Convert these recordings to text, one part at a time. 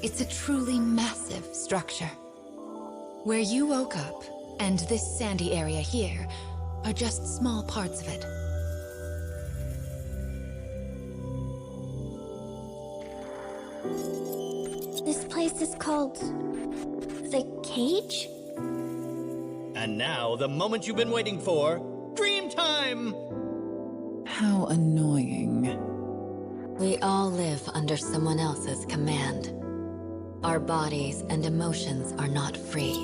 It's a truly massive structure. Where you woke up, and this sandy area here, are just small parts of it. This place is called... the cage? And now, the moment you've been waiting for, dream time! How annoying. We all live under someone else's command. Our bodies and emotions are not free.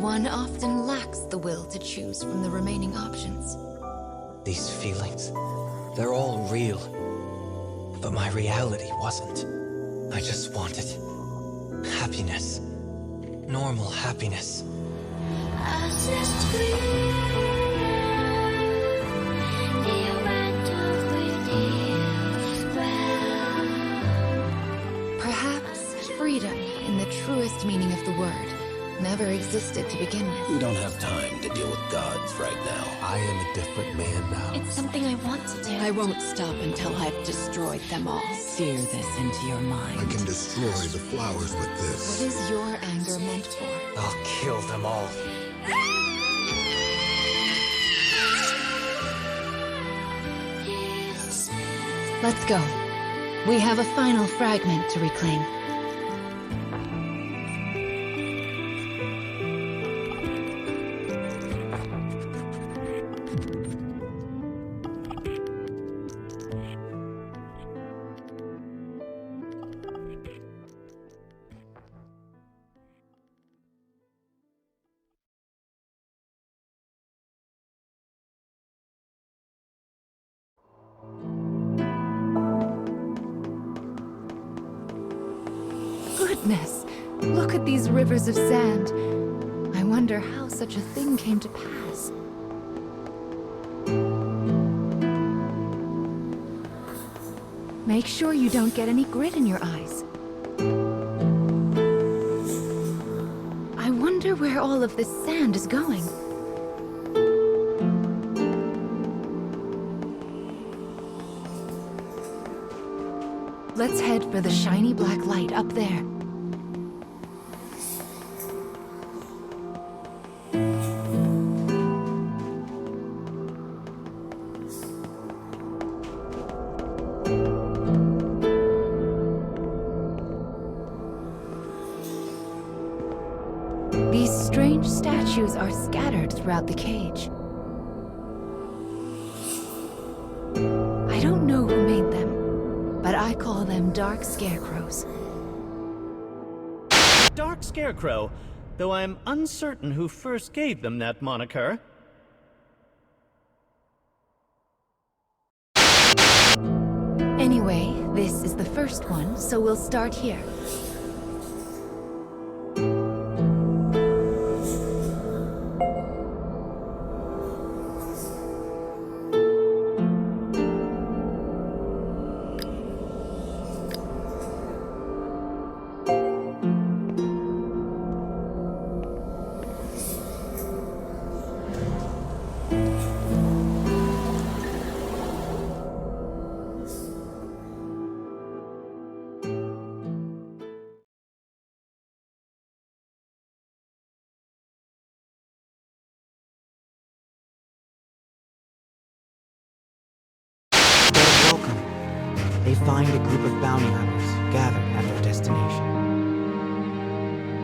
One often lacks the will to choose from the remaining options. These feelings, they're all real. But my reality wasn't. I just wanted happiness. Normal happiness. Perhaps freedom, in the truest meaning of the word, never existed to begin with. We don't have time to deal with gods right now. I am a different man now. It's something I want to do. I won't stop until I've destroyed them all. Sear this into your mind. I can destroy the flowers with this. What is your anger meant for? I'll kill them all. Let's go. We have a final fragment to reclaim. Goodness, look at these rivers of sand. I wonder how such a thing came to pass. Make sure you don't get any grit in your eyes. I wonder where all of this sand is going. Let's head for the shiny black light up there. These strange statues are scattered throughout the cage. I don't know who made them, but I call them dark scarecrows. Dark Scarecrow, though I'm uncertain who first gave them that moniker. Anyway, this is the first one, so we'll start here. They find a group of bounty hunters gathered at their destination.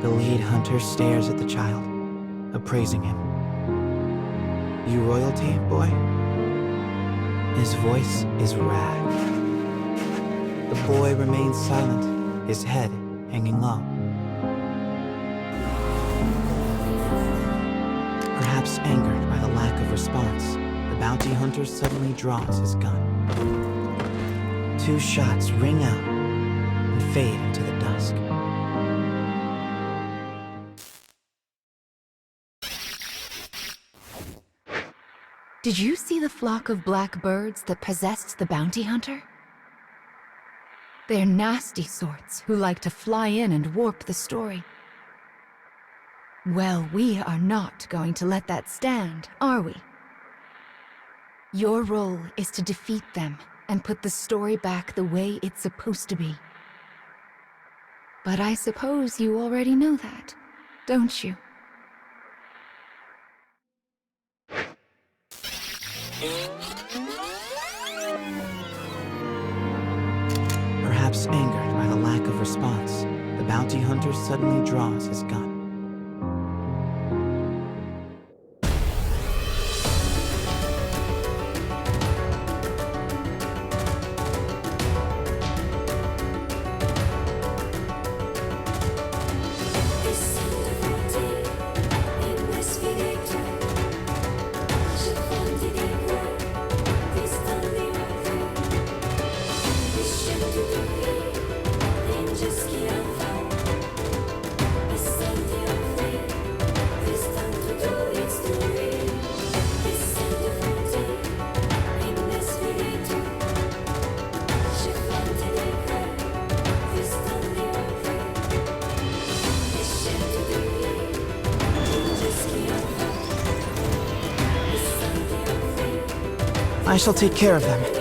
The lead hunter stares at the child, appraising him. You royalty, boy? His voice is wrath. The boy remains silent, his head hanging low. Perhaps angered by the lack of response, the bounty hunter suddenly draws his gun. 2 shots ring out and fade into the dusk. Did you see the flock of black birds that possessed the bounty hunter? They're nasty sorts who like to fly in and warp the story. Well, we are not going to let that stand, are we? Your role is to defeat them and put the story back the way it's supposed to be. But I suppose you already know that, don't you? Perhaps angered by the lack of response, the bounty hunter suddenly draws his gun. I shall take care of them.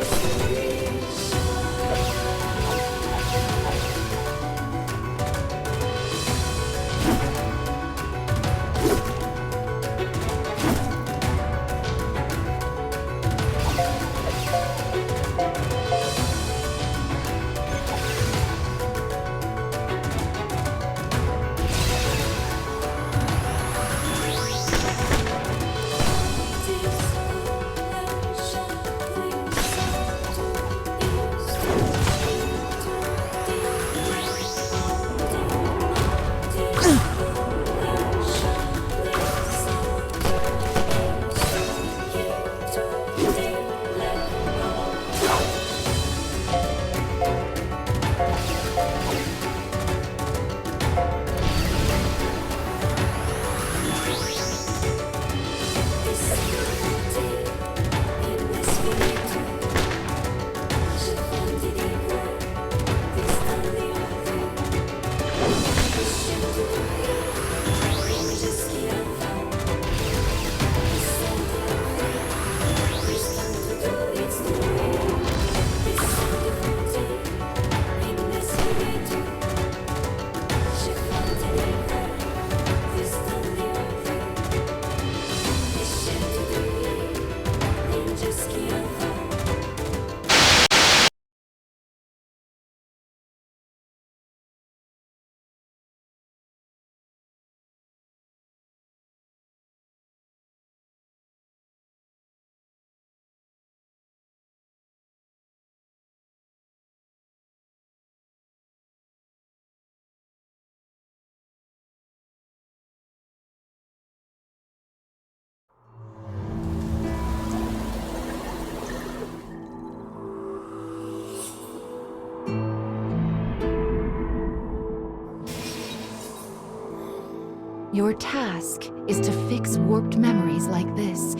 Your task is to fix warped memories like this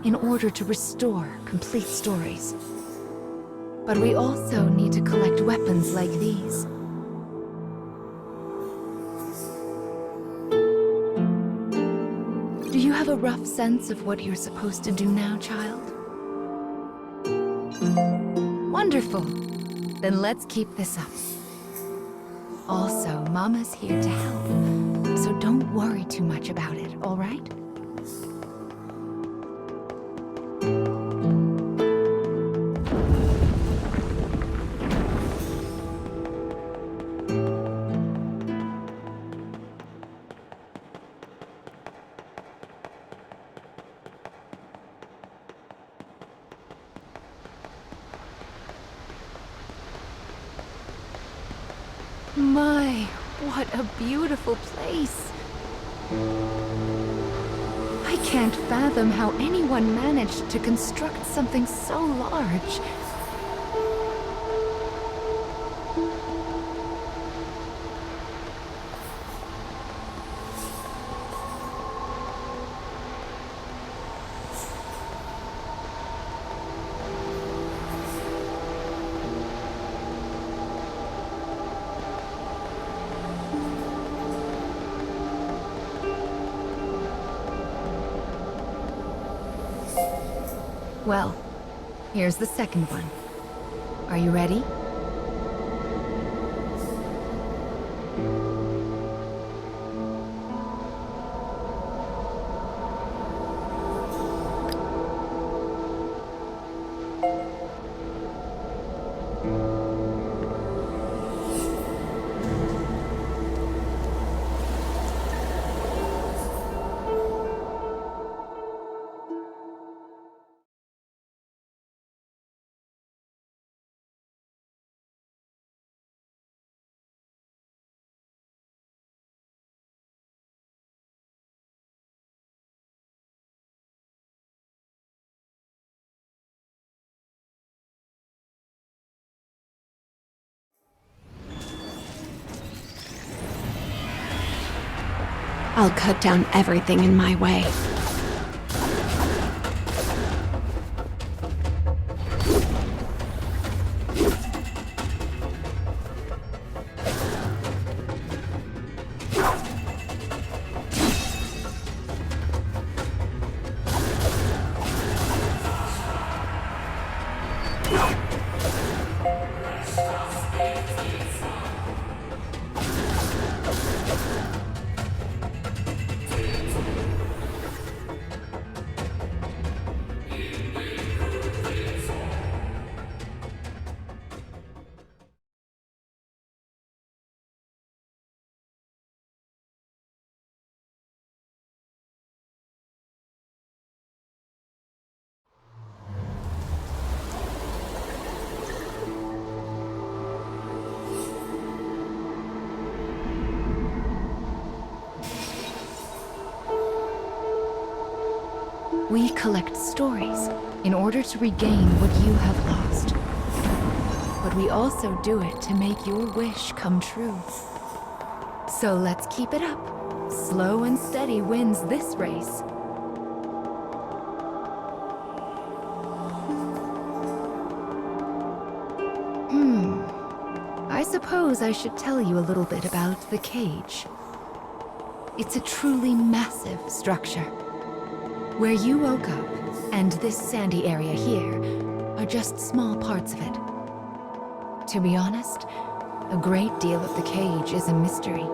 in order to restore complete stories. But we also need to collect weapons like these. Do you have a rough sense of what you're supposed to do now, child? Wonderful. Then let's keep this up. Also, Mama's here to help, so don't worry too much about it, all right? My, what a beautiful place. I can't fathom how anyone managed to construct something so large. Well, here's the second one. Are you ready? I'll cut down everything in my way. We collect stories in order to regain what you have lost. But we also do it to make your wish come true. So let's keep it up. Slow and steady wins this race. I suppose I should tell you a little bit about the cage. It's a truly massive structure. Where you woke up, and this sandy area here, are just small parts of it. To be honest, a great deal of the cage is a mystery.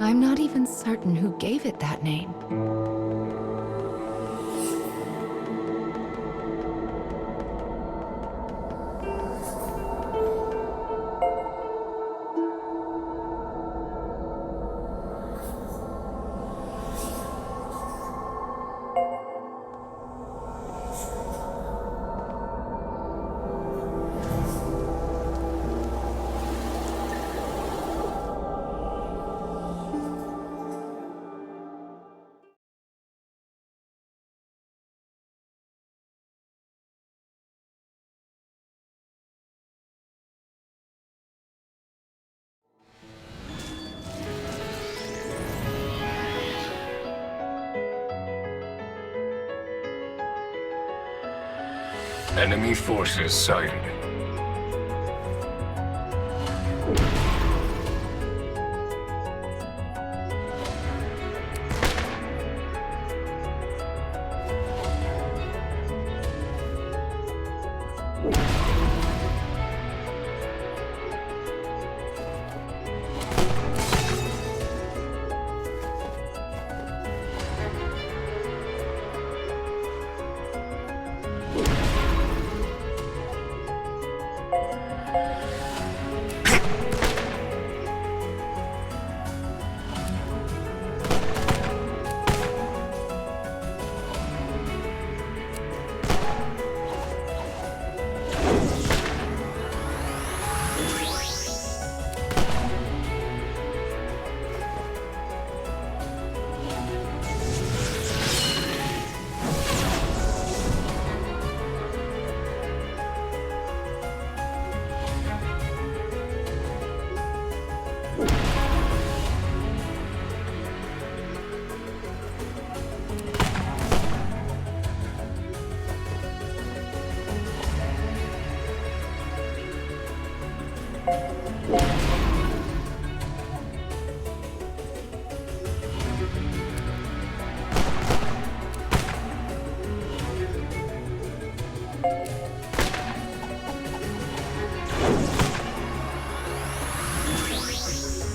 I'm not even certain who gave it that name. Enemy forces sighted.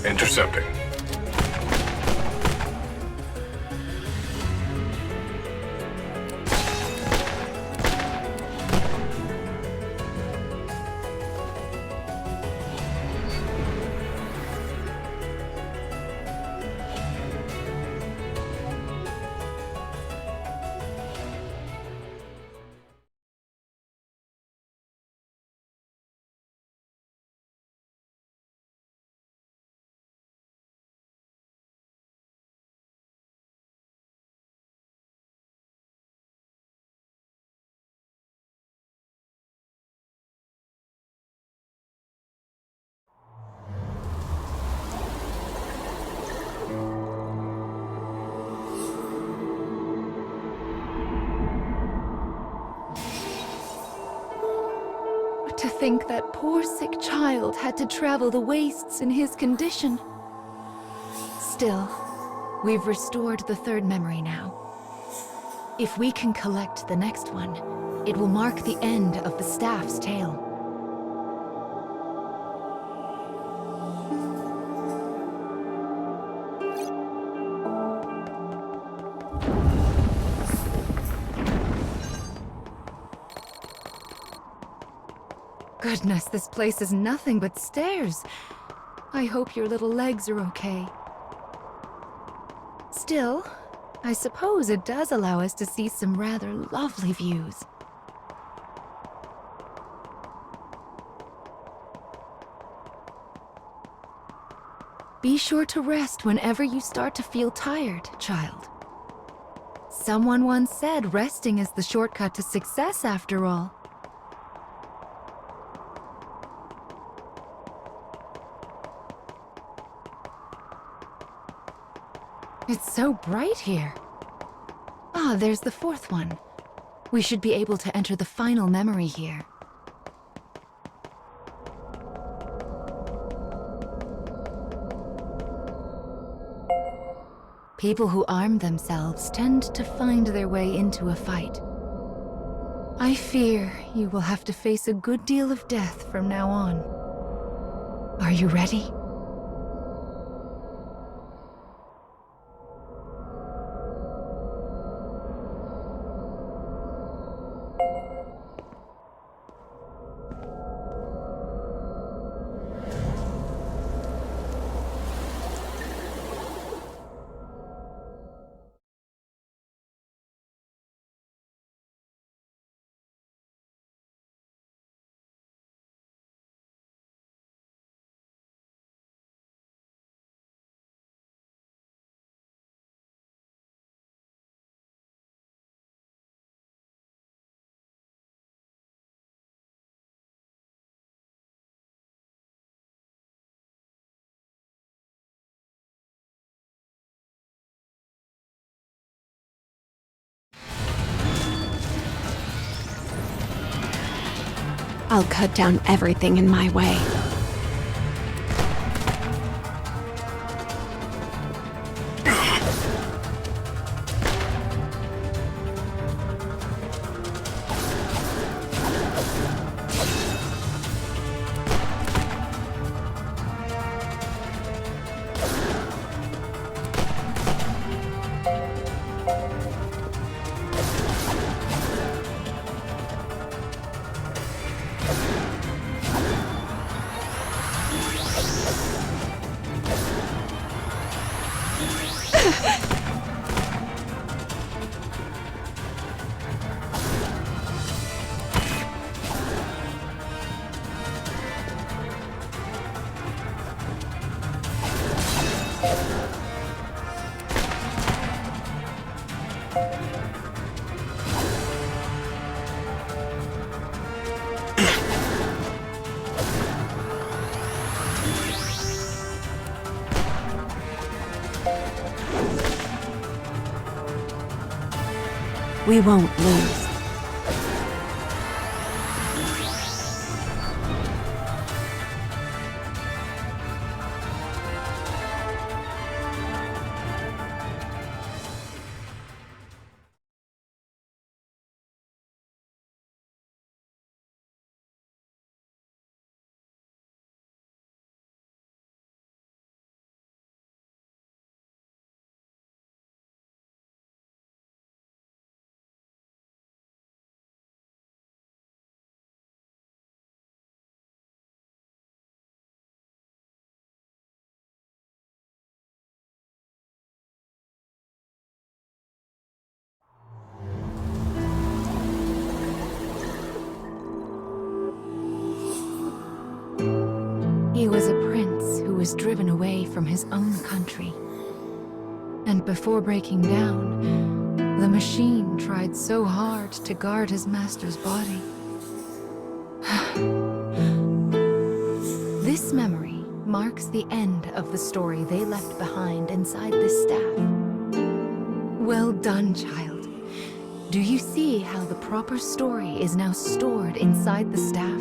Intercepting. think that poor sick child had to travel the wastes in his condition. Still, we've restored the third memory now. If we can collect the next one, it will mark the end of the staff's tale. Goodness, this place is nothing but stairs. I hope your little legs are okay. Still, I suppose it does allow us to see some rather lovely views. Be sure to rest whenever you start to feel tired, child. Someone once said resting is the shortcut to success after all. It's so bright here. Ah, there's the fourth one. We should be able to enter the final memory here. People who arm themselves tend to find their way into a fight. I fear you will have to face a good deal of death from now on. Are you ready? I'll cut down everything in my way. We won't lose. He was a prince who was driven away from his own country. And before breaking down, the machine tried so hard to guard his master's body. This memory marks the end of the story they left behind inside this staff. Well done, child. Do you see how the proper story is now stored inside the staff?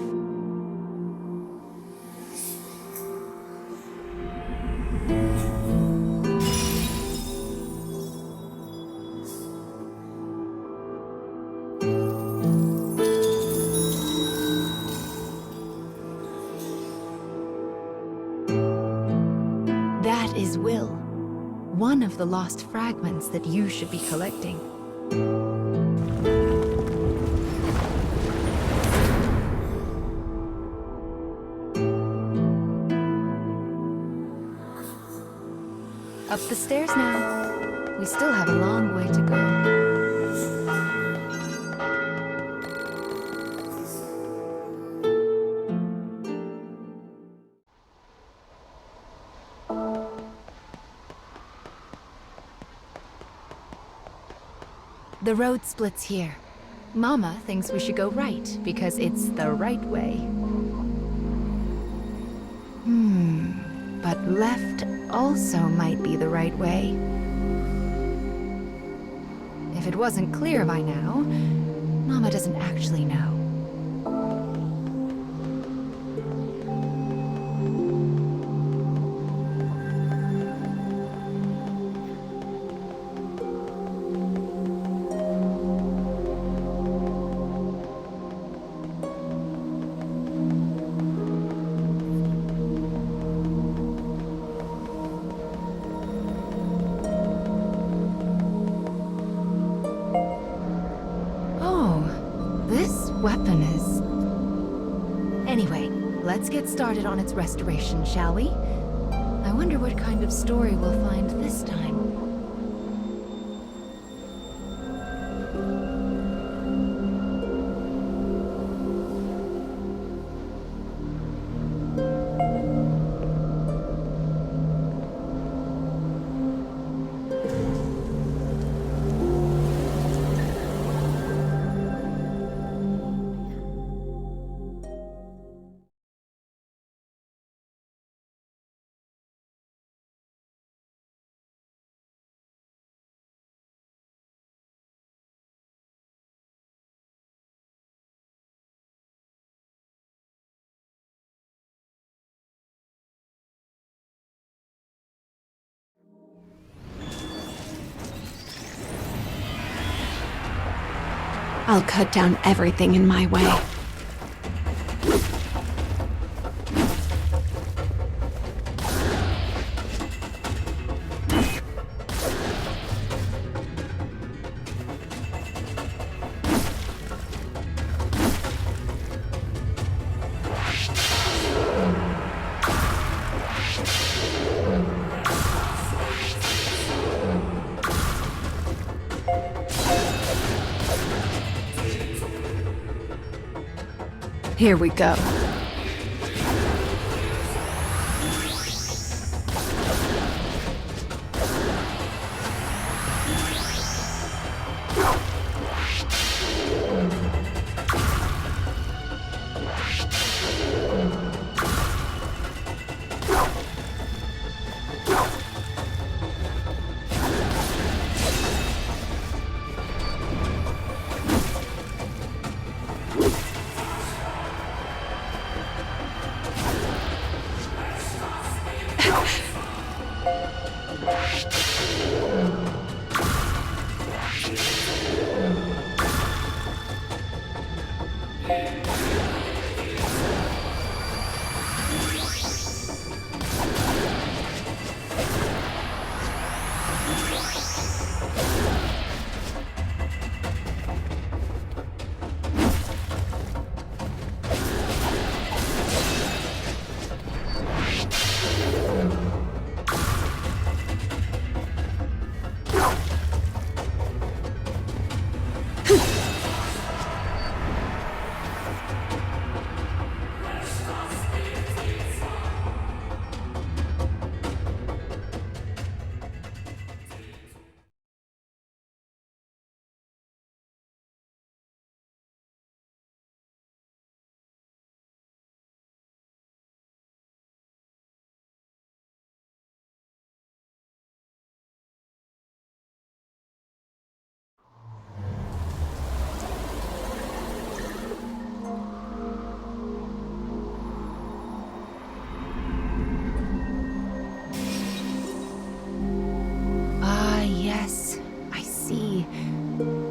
That is Will, one of the lost fragments that you should be collecting. Up the stairs now. We still have a long way to go. The road splits here. Mama thinks we should go right because it's the right way. But left also might be the right way. If it wasn't clear by now, Mama doesn't actually know. Weapon is... Anyway, let's get started on its restoration, shall we? I wonder what kind of story we'll find this time. I'll cut down everything in my way. Here we go.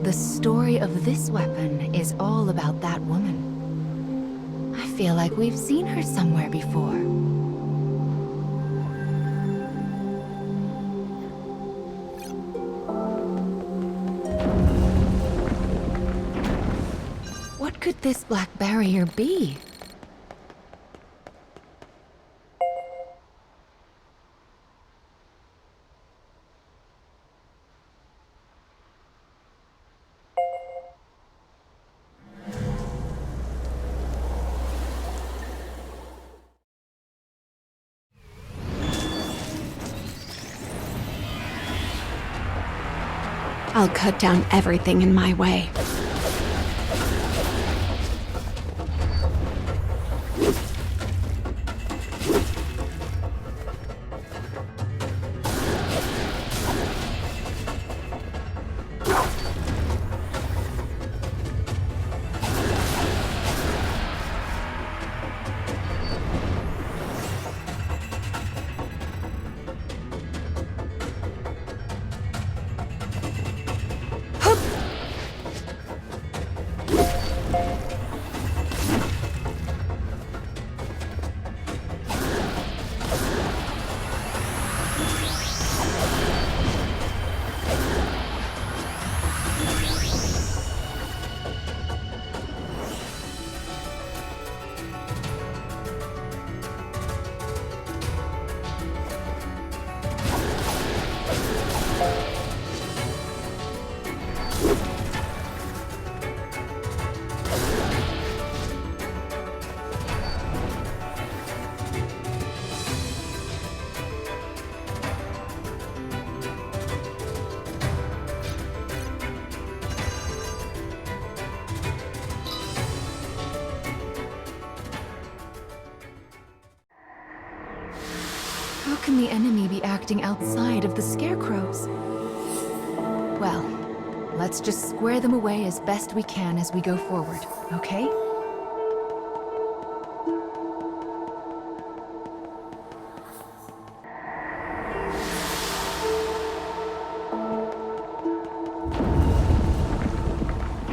The story of this weapon is all about that woman. I feel like we've seen her somewhere before. could this black barrier be? I'll cut down everything in my way. How can the enemy be acting outside of the scarecrows? Well, let's just square them away as best we can as we go forward, okay?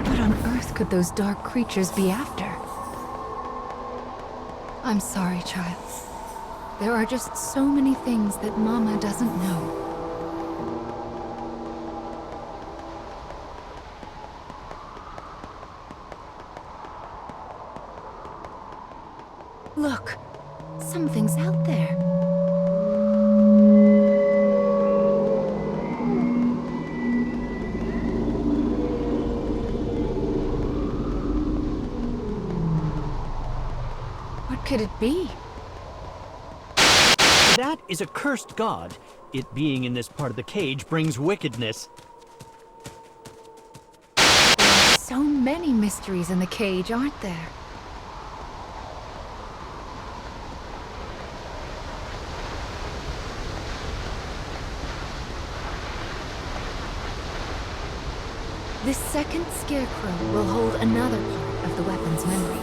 What on earth could those dark creatures be after? I'm sorry, child. There are just so many things that Mama doesn't know. Look, something's out there. What could it be? That is a cursed god. It being in this part of the cage brings wickedness. There are so many mysteries in the cage, aren't there? This second scarecrow will hold another part of the weapon's memory.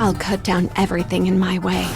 I'll cut down everything in my way.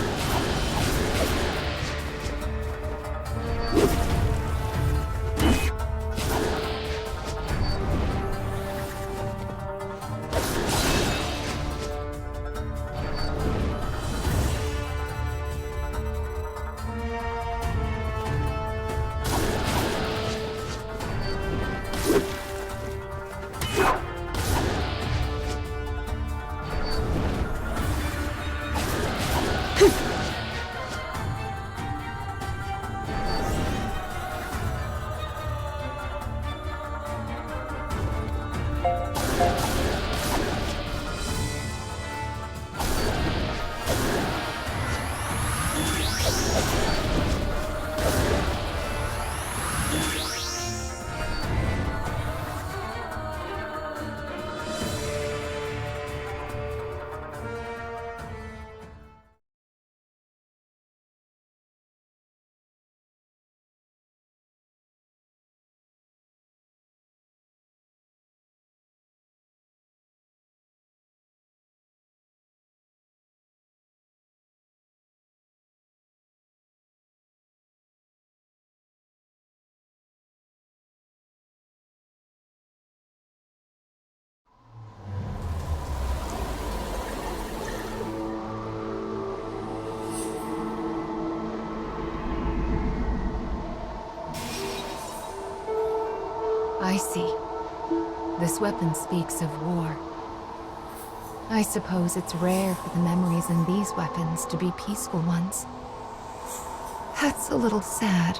I see. This weapon speaks of war. I suppose it's rare for the memories in these weapons to be peaceful ones. That's a little sad.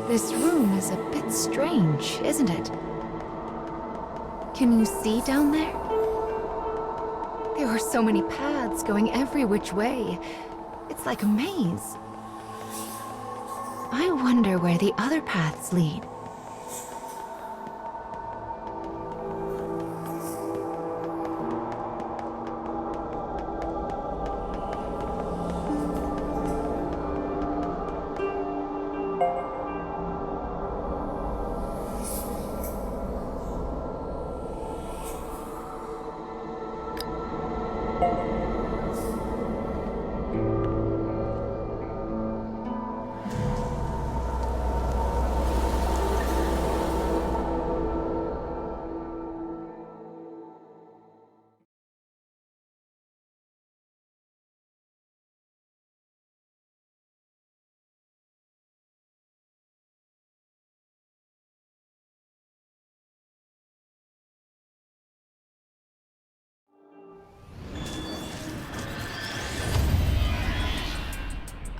This room is a bit strange, isn't it? Can you see down there? There are so many paths going every which way. It's like a maze. I wonder where the other paths lead.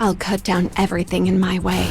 I'll cut down everything in my way.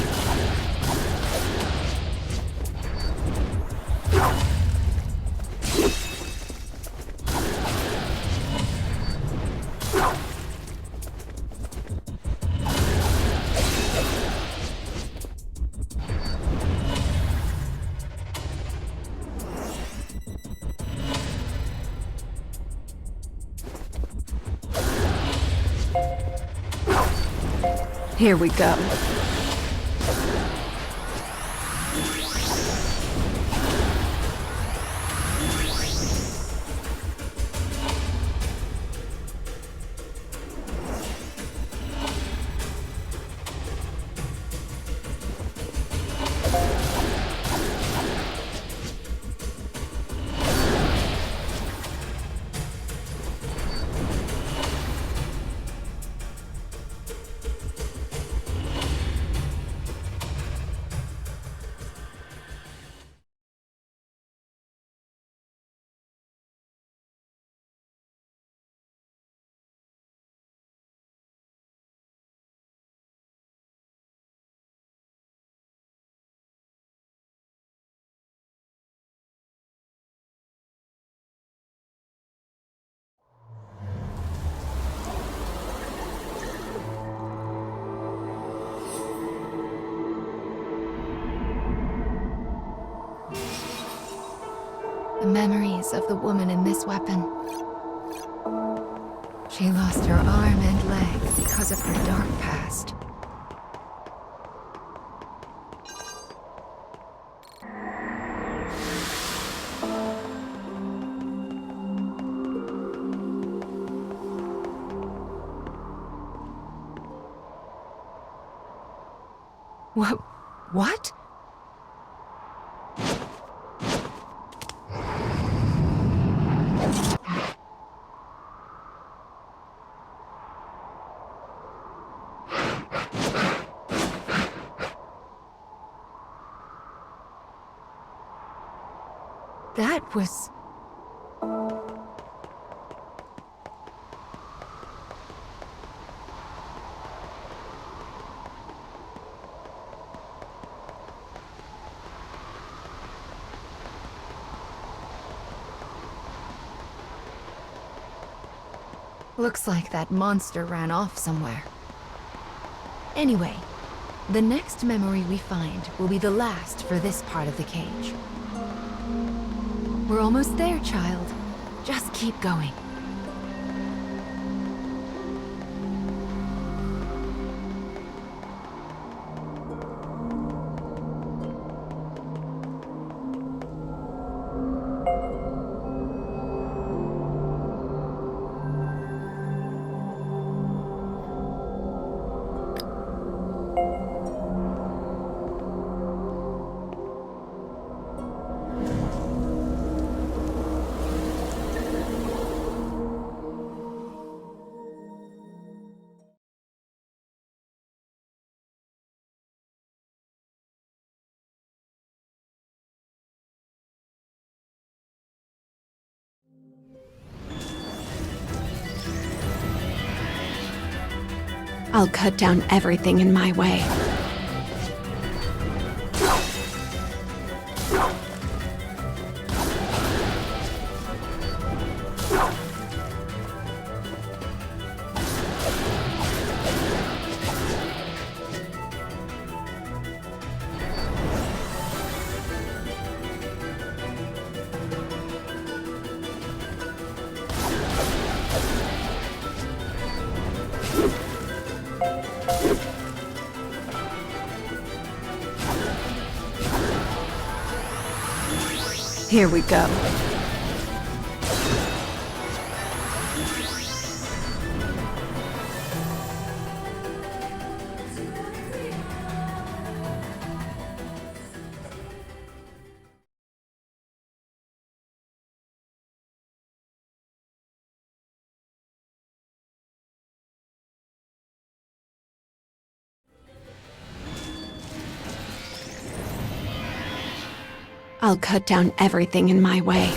Here we go. The memories of the woman in this weapon. She lost her arm and leg because of her dark past. What? That was... Looks like that monster ran off somewhere. Anyway, the next memory we find will be the last for this part of the cage. We're almost there, child. Just keep going. I'll cut down everything in my way. Here we go. I'll cut down everything in my way.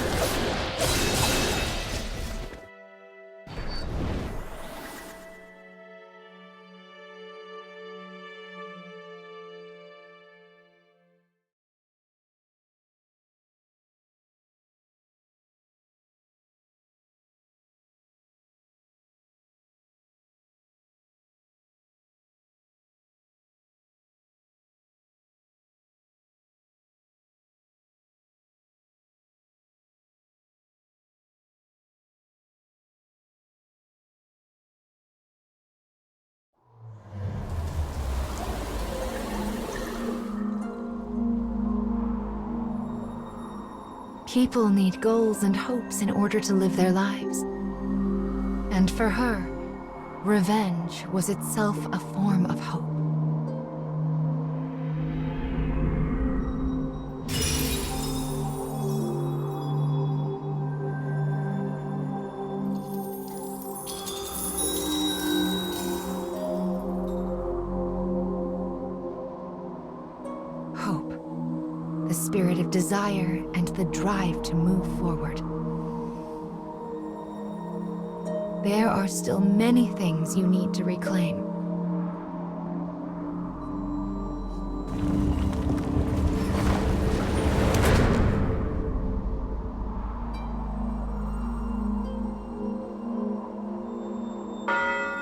People need goals and hopes in order to live their lives. And for her, revenge was itself a form of hope. The spirit of desire and the drive to move forward. There are still many things you need to reclaim.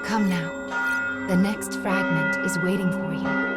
Come now. The next fragment is waiting for you.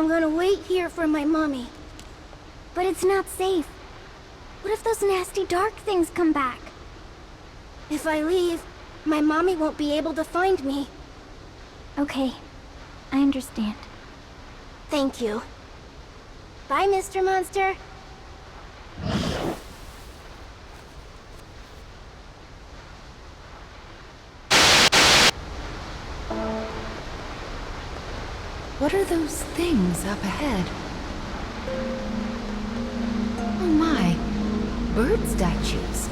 I'm gonna wait here for my mommy. But it's not safe. What if those nasty dark things come back? If I leave, my mommy won't be able to find me. Okay, I understand. Thank you. Bye, Mr. Monster. What are those things up ahead? Oh my, bird statues.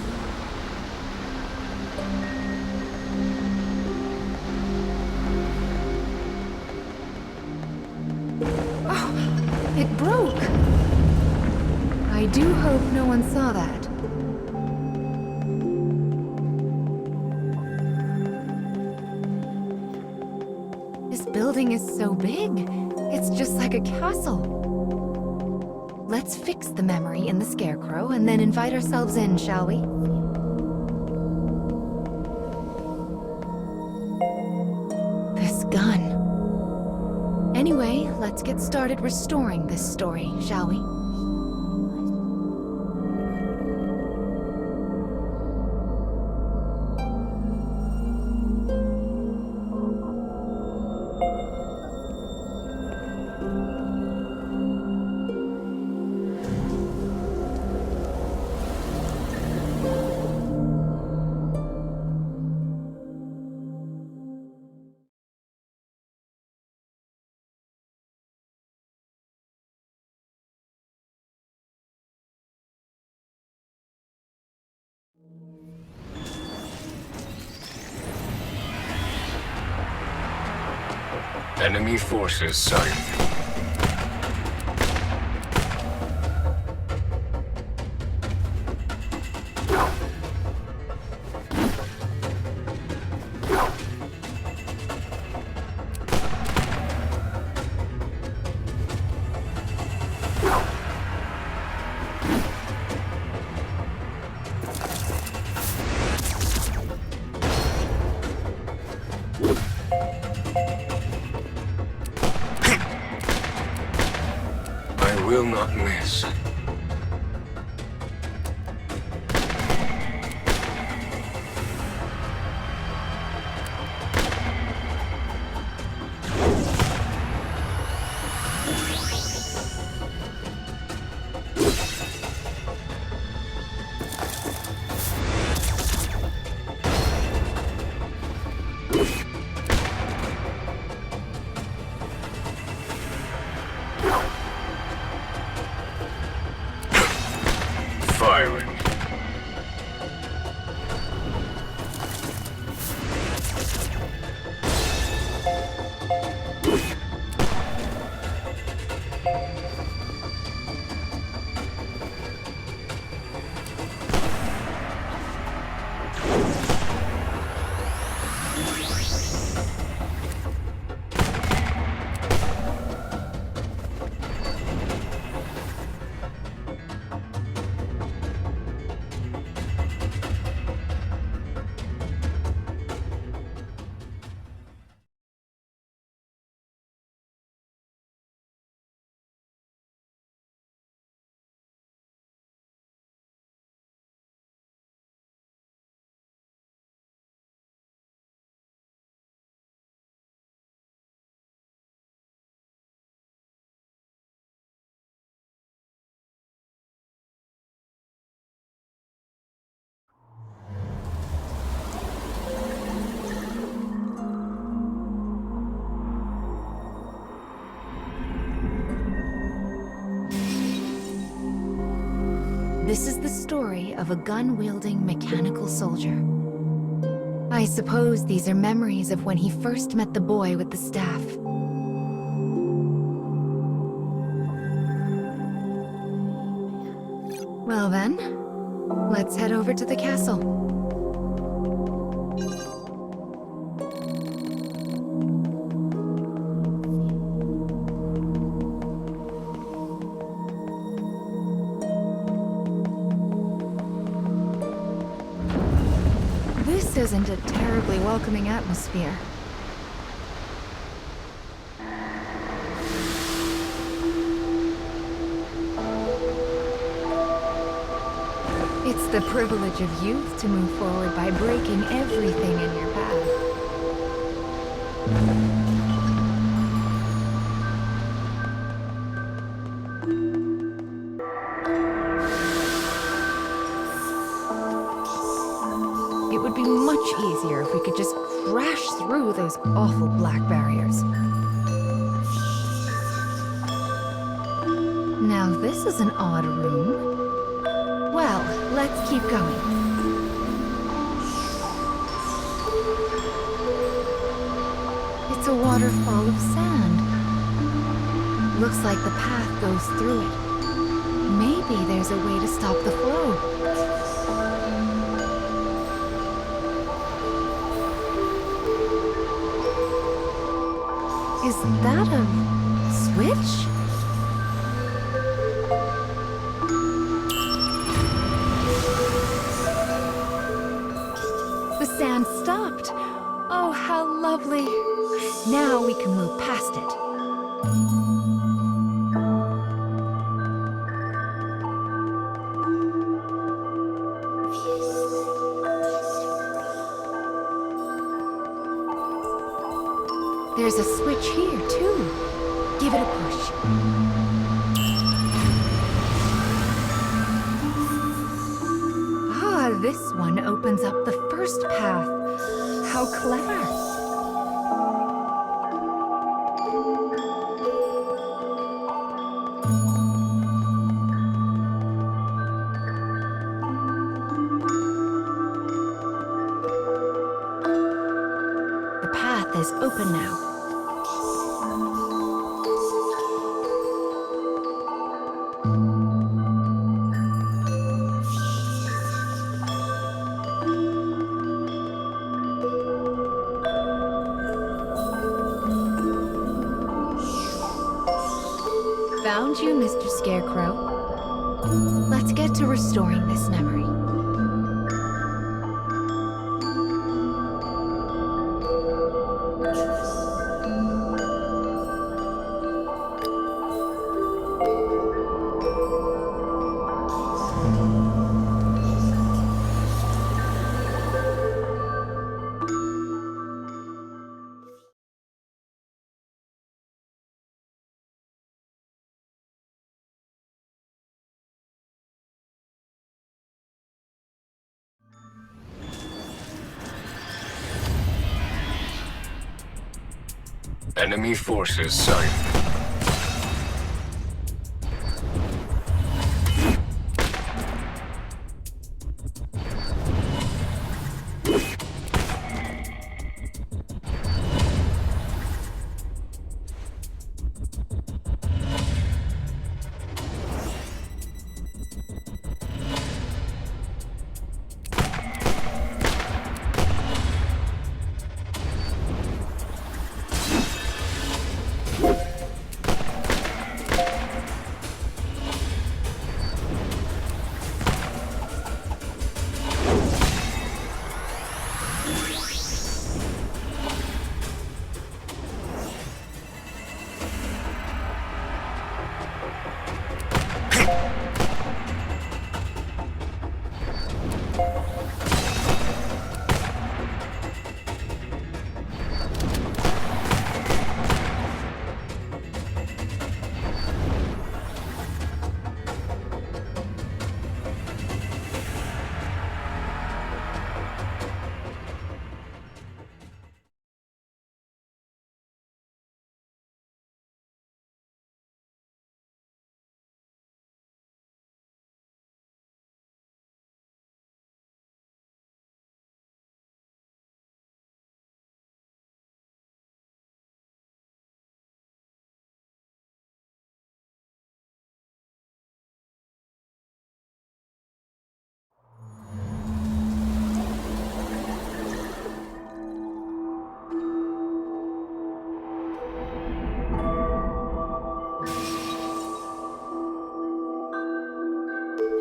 Oh, it broke. I do hope no one saw that. This building is so big, it's just like a castle. Let's fix the memory in the Scarecrow and then invite ourselves in, shall we? This gun. Anyway, let's get started restoring this story, shall we? Enemy forces sighted. Will not miss. Firing. This is the story of a gun-wielding mechanical soldier. I suppose these are memories of when he first met the boy with the staff. Well then, let's head over to the castle. This isn't a terribly welcoming atmosphere. the privilege of youth to move forward by breaking everything in your path. It would be much easier if we could just crash through those awful black barriers. Now this is an odd room. Well, let's keep going. It's a waterfall of sand. Looks like the path goes through it. Maybe there's a way to stop the flow. Is that a switch? The sand stopped. Oh, how lovely. Now we can move past it. There's a switch here, too. Give it a push. Ah, this one opens up the first path. How clever. The path is open now. Found you, Mr. Scarecrow. Let's get to restoring this memory. Enemy forces sighted.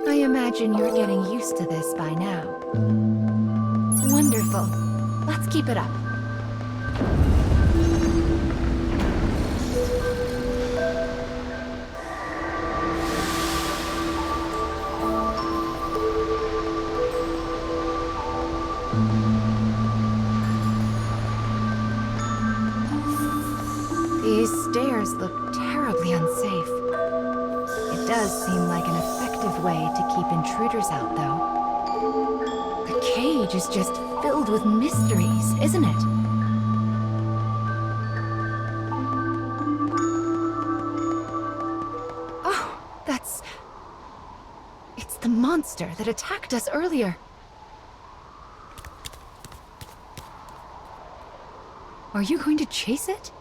I imagine you're getting used to this by now. Wonderful. Let's keep it up. These stairs look terribly unsafe. It does seem like an effective way to keep intruders out, though. The cage is just filled with mysteries, isn't it? Oh, it's the monster that attacked us earlier. Are you going to chase it?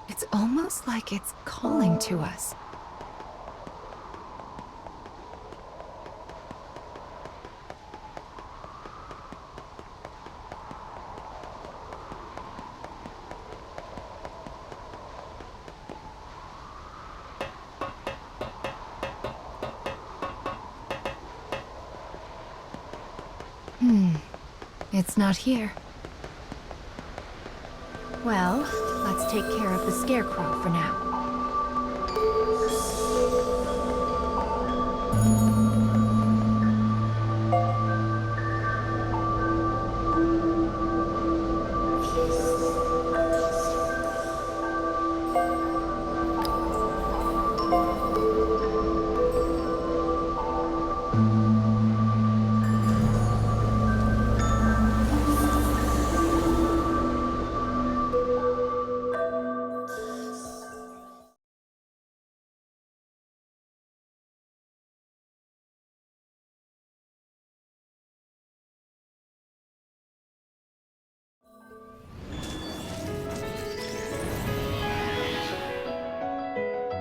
It's almost like it's calling to us. It's not here. Well, let's take care of the scarecrow for now.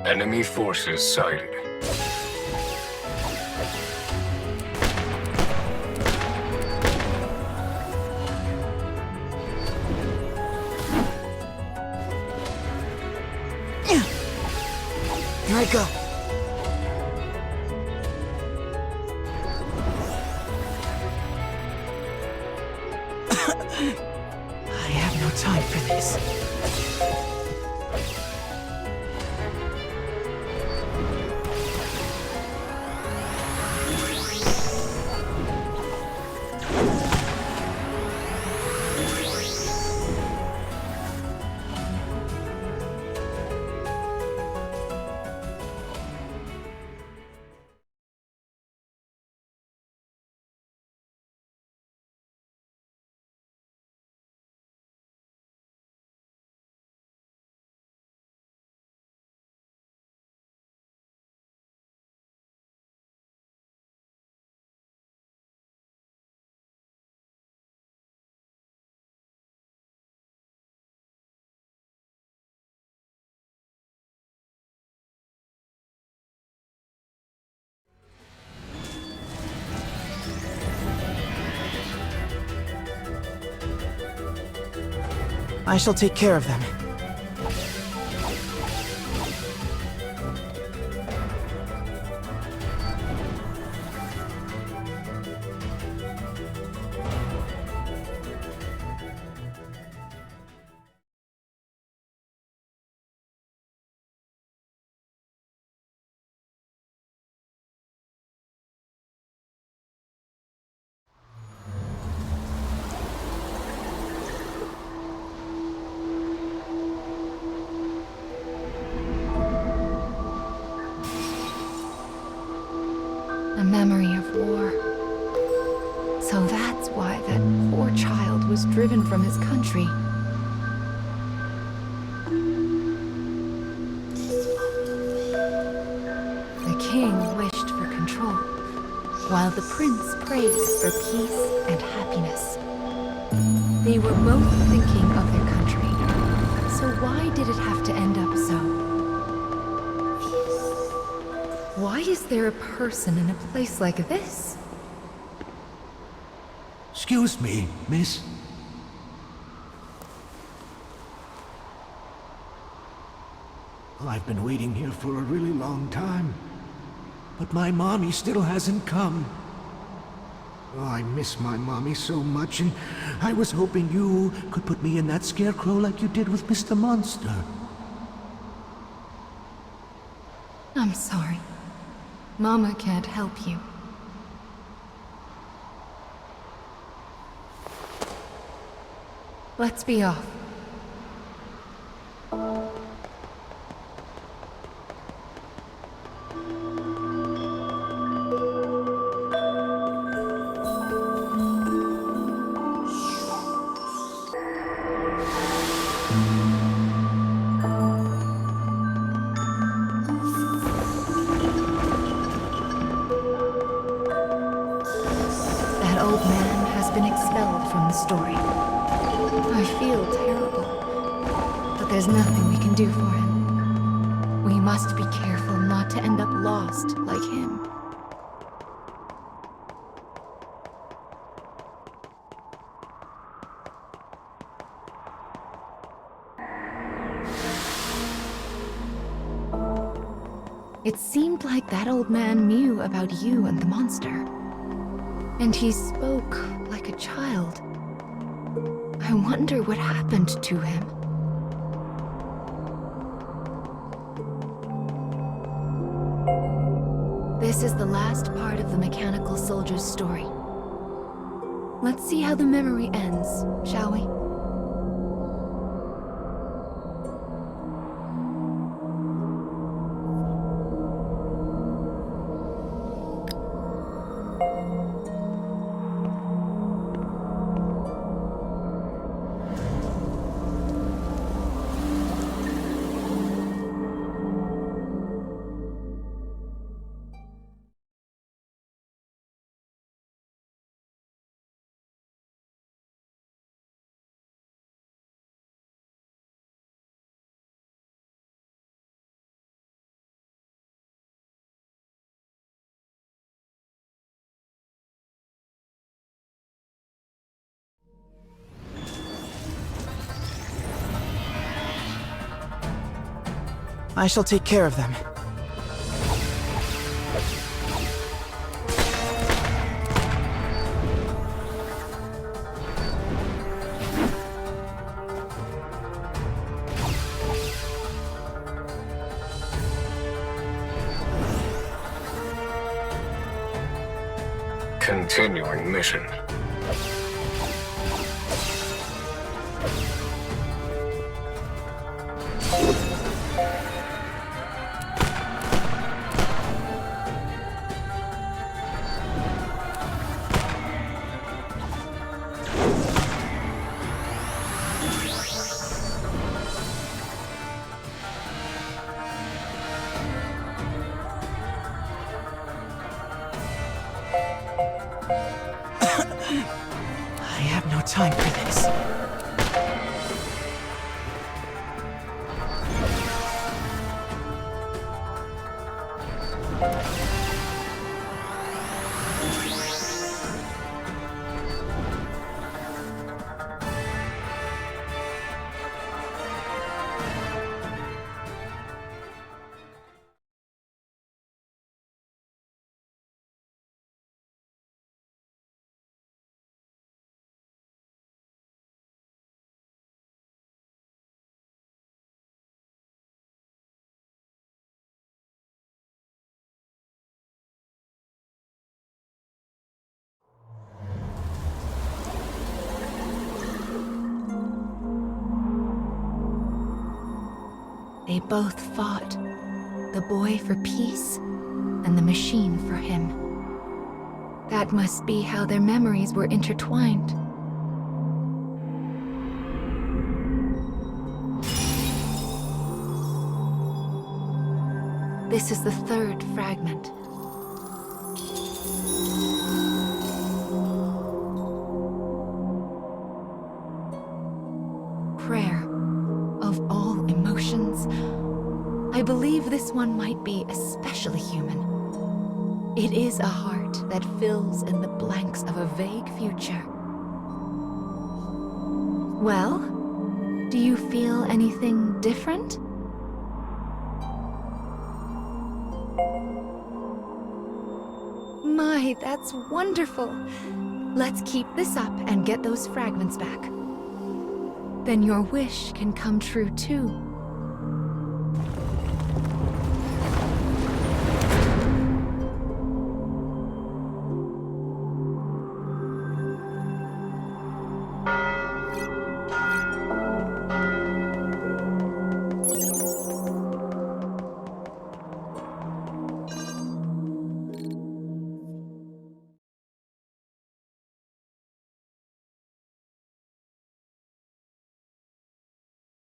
Enemy forces sighted. Here I go. I have no time for this. I shall take care of them. A memory of war. So that's why that poor child was driven from his country. The king wished for control, while the prince prayed for peace and happiness. They were both thinking of their country. So why did it have to end up so? Why is there a person in a place like this? Excuse me, miss. I've been waiting here for a really long time. But my mommy still hasn't come. Oh, I miss my mommy so much, and I was hoping you could put me in that scarecrow like you did with Mr. Monster. I'm sorry. Mama can't help you. Let's be off. That old man has been expelled from the story. I feel terrible, but there's nothing we can do for him. We must be careful not to end up lost like him. It seemed like that old man knew about you and the monster. And he spoke like a child. I wonder what happened to him. This is the last part of the mechanical soldier's story. Let's see how the memory ends, shall we? I shall take care of them. Continuing mission. I have no time for this. They both fought. The boy for peace, and the machine for him. That must be how their memories were intertwined. This is the third fragment. Prayer. Of all emotions, I believe this one might be especially human. It is a heart that fills in the blanks of a vague future. Well, do you feel anything different? My, that's wonderful. Let's keep this up and get those fragments back. Then your wish can come true too.